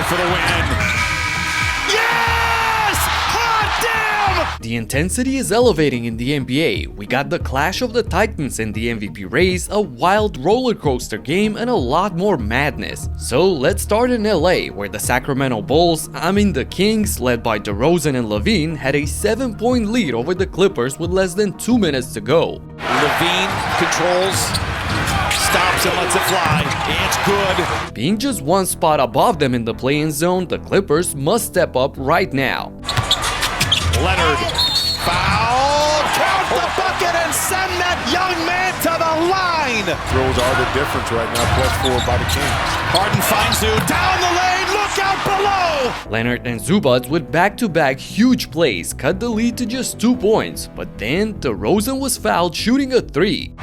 for the win. Yes! Hot damn! The intensity is elevating in the NBA. We got the clash of the Titans in the MVP race, a wild roller coaster game, and a lot more madness. So let's start in LA, where the Sacramento Bulls, the Kings, led by Derozan and Lavine, had a 7-point lead over the Clippers with less than 2 minutes to go. Lavine controls, stops and lets it fly. It's good. Being just one spot above them in the play-in zone, the Clippers must step up right now. Leonard, foul, count the bucket and send that young man to the line. Throws are the difference right now, +4 by the Kings. Harden finds you down the lane, look out below. Leonard and Zubac with back-to-back huge plays cut the lead to just 2 points, but then Derozan was fouled shooting a 3.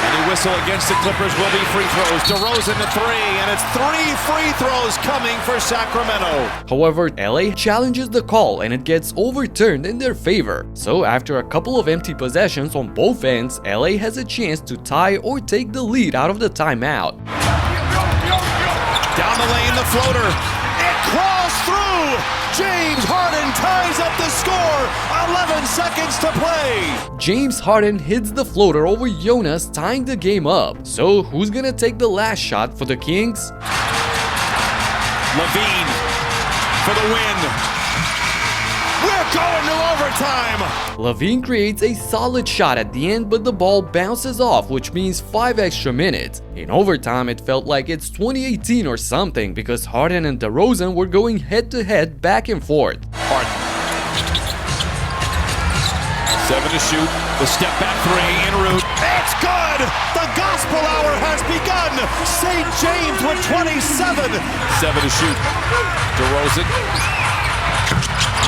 Any whistle against the Clippers will be free throws. Derozan to 3, and it's 3 free throws coming for Sacramento. However, LA challenges the call and it gets overturned in their favor. So after a couple of empty possessions on both ends, LA has a chance to tie or take the lead out of the timeout. Down the lane, the floater. It crawls through. James Harden ties up the score. 11 seconds to play. James Harden hits the floater over Jonas, tying the game up. So who's gonna take the last shot for the Kings? Lavine for the win. We're going to overtime. Lavine creates a solid shot at the end, but the ball bounces off, which means 5 extra minutes. In overtime, it felt like it's 2018 or something because Harden and Derozan were going head-to-head back and forth. Harden. 7 to shoot. The step back 3 en route. It's good. The gospel hour has begun. St. James with 27. 7 to shoot. Derozan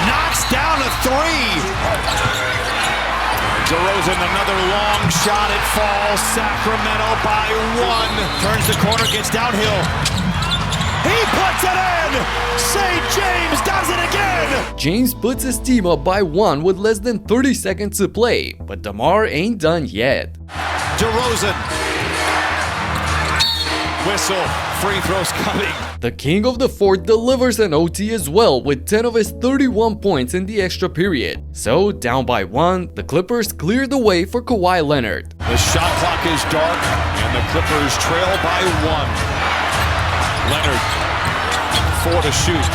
knocks down a 3. Derozan, another long shot. It falls. Sacramento by 1. Turns the corner, gets downhill. He puts it in! St. James does it again! James puts his team up by 1 with less than 30 seconds to play, but Demar ain't done yet. Derozan. Whistle. Free throws coming. The king of the fort delivers an OT as well with 10 of his 31 points in the extra period. So, down by 1, the Clippers clear the way for Kawhi Leonard. The shot clock is dark and the Clippers trail by 1. Leonard, 4 to shoot.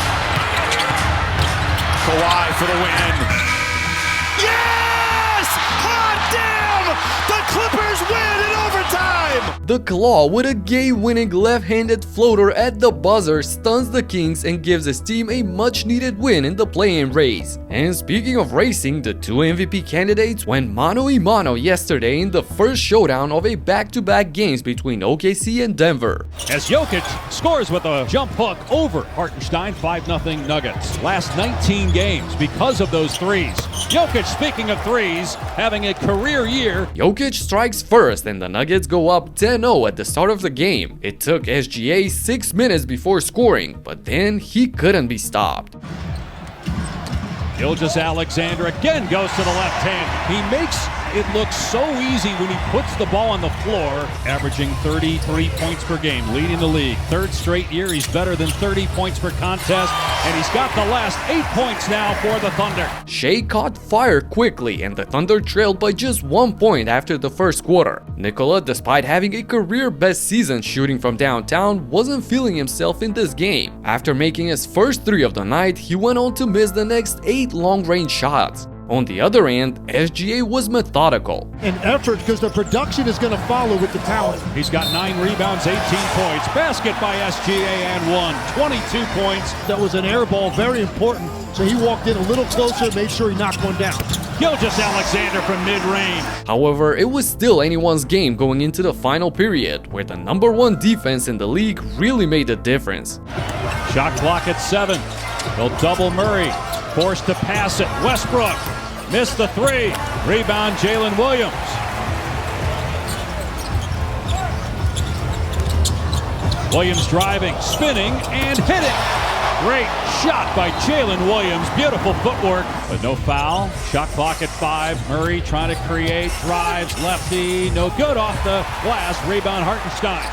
Kawhi for the win. Yes! Hot damn! The Clippers win in overtime! The Claw with a game-winning left-handed floater at the buzzer stuns the Kings and gives his team a much-needed win in the play-in race. And speaking of racing, the 2 MVP candidates went mano-a-mano yesterday in the first showdown of a back-to-back games between OKC and Denver. As Jokic scores with a jump hook over Hartenstein, 5-0 Nuggets. Last 19 games because of those threes. Jokic, speaking of threes, having a career year. Jokic strikes first and the Nuggets go up 10-0 at the start of the game. It took SGA 6 minutes before scoring, but then he couldn't be stopped. Alexander again goes to the left hand. He makes it look so easy when he puts the ball on the floor, averaging 33 points per game, leading the league. 3rd straight year he's better than 30 points per contest, and he's got the last 8 points now for the Thunder. Shea caught fire quickly and the Thunder trailed by just 1 point after the first quarter. Nikola, despite having a career-best season shooting from downtown, wasn't feeling himself in this game. After making his first 3 of the night, he went on to miss the next 8 long-range shots. On the other end, SGA was methodical. An effort because the production is going to follow with the talent. He's got 9 rebounds, 18 points. Basket by SGA and 1. 22 points. That was an air ball, very important. So he walked in a little closer, made sure he knocked one down. Alexander from mid-range. However, it was still anyone's game going into the final period, where the #1 defense in the league really made a difference. Shot clock at 7. They'll double Murray. Forced to pass it. Westbrook missed the 3. Rebound Jalen Williams. Williams driving, spinning, and hitting. Great shot by Jalen Williams. Beautiful footwork, but no foul. Shot clock at 5. Murray trying to create, drives, lefty. No good off the glass. Rebound Hartenstein.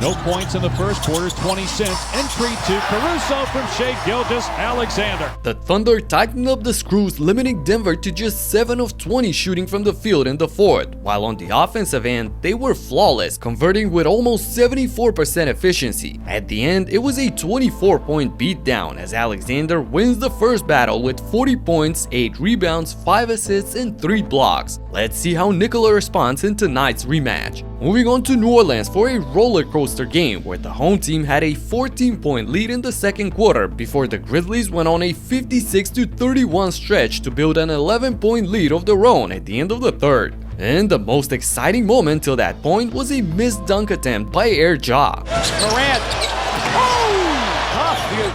No points in the first quarter, 20 cents. Entry to Caruso from Shai Gilgeous-Alexander. The Thunder tightened up the screws, limiting Denver to just 7 of 20 shooting from the field in the fourth, while on the offensive end, they were flawless, converting with almost 74% efficiency. At the end, it was a 24-point beatdown as Alexander wins the first battle with 40 points, 8 rebounds, 5 assists, and 3 blocks. Let's see how Nikola responds in tonight's rematch. Moving on to New Orleans for a roller coaster game where the home team had a 14-point lead in the second quarter before the Grizzlies went on a 56-31 stretch to build an 11-point lead of their own at the end of the third. And the most exciting moment till that point was a missed dunk attempt by Air Ja. Morant.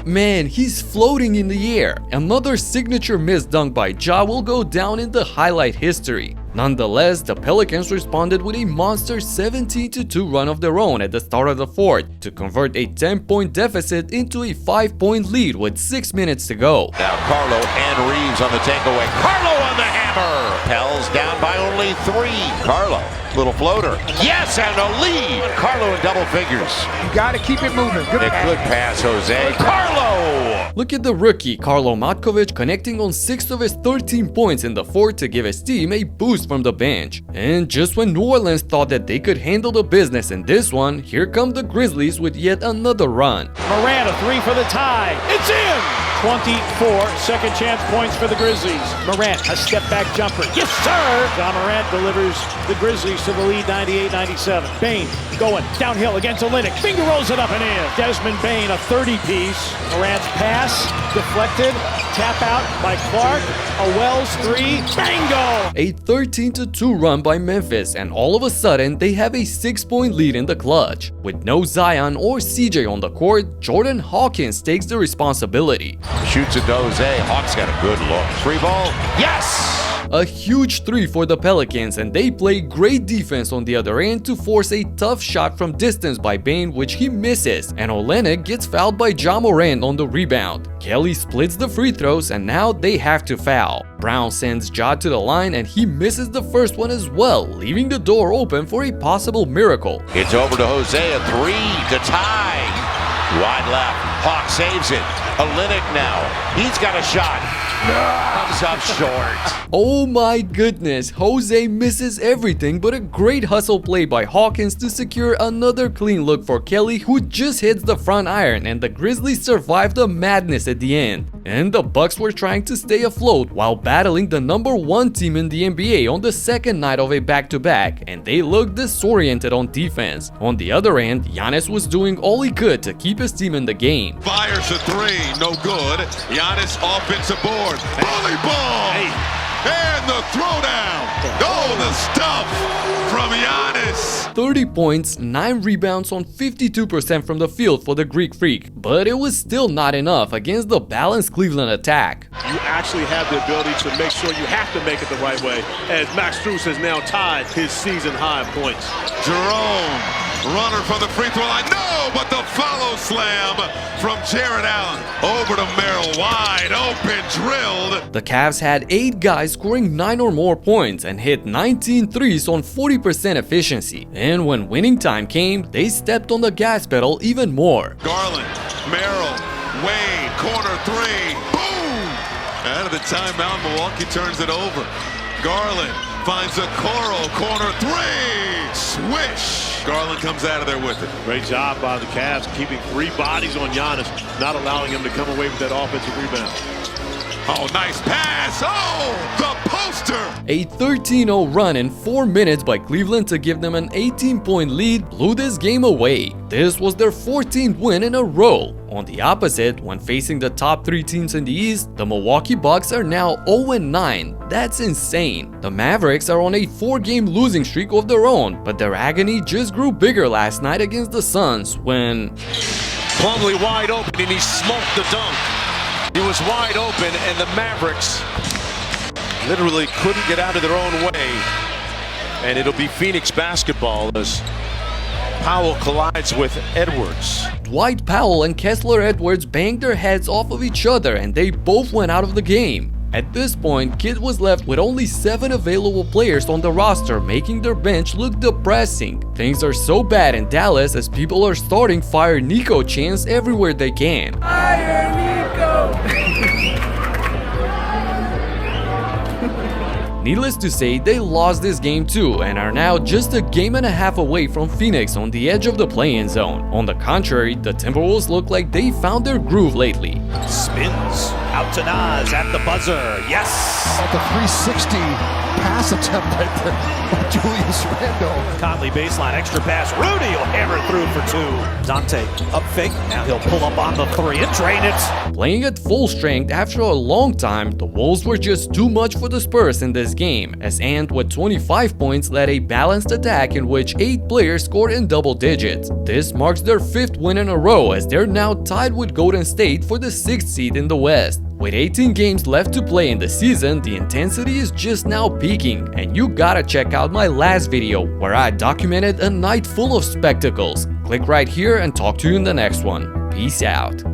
Man, he's floating in the air. Another signature missed dunk by Ja will go down in the highlight history. Nonetheless, the Pelicans responded with a monster 17-2 run of their own at the start of the fourth to convert a 10-point deficit into a 5-point lead with 6 minutes to go. Now Carlo and Reeves on the takeaway. Carlo on the hammer! Pels down by only 3. Carlo, little floater. Yes, and a lead! Carlo in double figures. You gotta keep it moving. Good pass, Jose. Carlo! Look at the rookie, Karlo Matkovic, connecting on 6 of his 13 points in the fourth to give his team a boost from the bench. And just when New Orleans thought that they could handle the business in this one, here come the Grizzlies with yet another run. Morant, a 3 for the tie. It's in! 24 second chance points for the Grizzlies. Morant, a step back jumper. Yes, sir! John Morant delivers the Grizzlies to the lead 98-97. Bane going downhill against Olynyk. Finger rolls it up and in. Desmond Bane, a 30-piece. Morant's pass deflected. Tap out by Clark. A Wells 3. Bango! A 13-2 run by Memphis, and all of a sudden they have a 6-point lead in the clutch. With no Zion or CJ on the court, Jordan Hawkins takes the responsibility. Shoots it to Jose. Hawks got a good look. 3 ball. Yes! A huge 3 for the Pelicans, and they play great defense on the other end to force a tough shot from distance by Bane, which he misses, and Olynyk gets fouled by Ja Morant on the rebound. Kelly splits the free throws, and now they have to foul. Brown sends Ja to the line, and he misses the first one as well, leaving the door open for a possible miracle. It's over to Jose, a 3 to tie. Wide left. Hawk saves it. Olynyk now. He's got a shot. Comes up short. Oh my goodness, Jose misses everything but a great hustle play by Hawkins to secure another clean look for Kelly, who just hits the front iron, and the Grizzlies survive the madness at the end. And the Bucks were trying to stay afloat while battling the #1 team in the NBA on the second night of a back-to-back, and they looked disoriented on defense. On the other end, Jonas was doing all he could to keep his team in the game. Fires a 3, no good. Giannis offensive board. Bully ball! And the throwdown! Oh, the stuff from Giannis! 30 points, 9 rebounds on 52% from the field for the Greek Freak, but it was still not enough against the balanced Cleveland attack. You actually have the ability to make sure you have to make it the right way, as Max Strus has now tied his season high in points. Jerome, runner for the free throw line. No, but the follow slam from Jared Allen. Over to Merrill, wide open, drilled. The Cavs had 8 guys scoring 9 or more points and hit 19 threes on 40% efficiency. And when winning time came, they stepped on the gas pedal even more. Garland, Merrill, Wade, corner 3. Boom! Out of the timeout, Milwaukee turns it over. Garland finds a Coro, corner 3. Swish! Garland comes out of there with it. Great job by the Cavs keeping 3 bodies on Giannis, not allowing him to come away with that offensive rebound. Oh, nice pass! Oh, the poster! A 13-0 run in 4 minutes by Cleveland to give them an 18-point lead blew this game away. This was their 14th win in a row. On the opposite, when facing the top 3 teams in the East, the Milwaukee Bucks are now 0-9. That's insane. The Mavericks are on a 4-game losing streak of their own, but their agony just grew bigger last night against the Suns when Plumlee wide open and he smoked the dunk. He was wide open and the Mavericks literally couldn't get out of their own way. And it'll be Phoenix basketball as Powell collides with Edwards. Dwight Powell and Kessler Edwards banged their heads off of each other and they both went out of the game. At this point, Kidd was left with only 7 available players on the roster, making their bench look depressing. Things are so bad in Dallas as people are starting Fire Nico chants everywhere they can. Fire Nico! Needless to say, they lost this game too and are now just a game and a half away from Phoenix on the edge of the play-in zone. On the contrary, the Timberwolves look like they found their groove lately. Spins out to Nas at the buzzer. Yes! About the 360 pass attempt right there by Julius Randle. Conley baseline, extra pass. Rudy will hammer it through for 2. Dante up fake. Now he'll pull up on the 3 and drain it. Playing at full strength after a long time, the Wolves were just too much for the Spurs in this game, as Ant with 25 points led a balanced attack in which 8 players scored in double digits. This marks their 5th win in a row as they're now tied with Golden State for the 6th seed in the West. With 18 games left to play in the season, the intensity is just now peaking, and you gotta check out my last video where I documented a night full of spectacles. Click right here and talk to you in the next one. Peace out.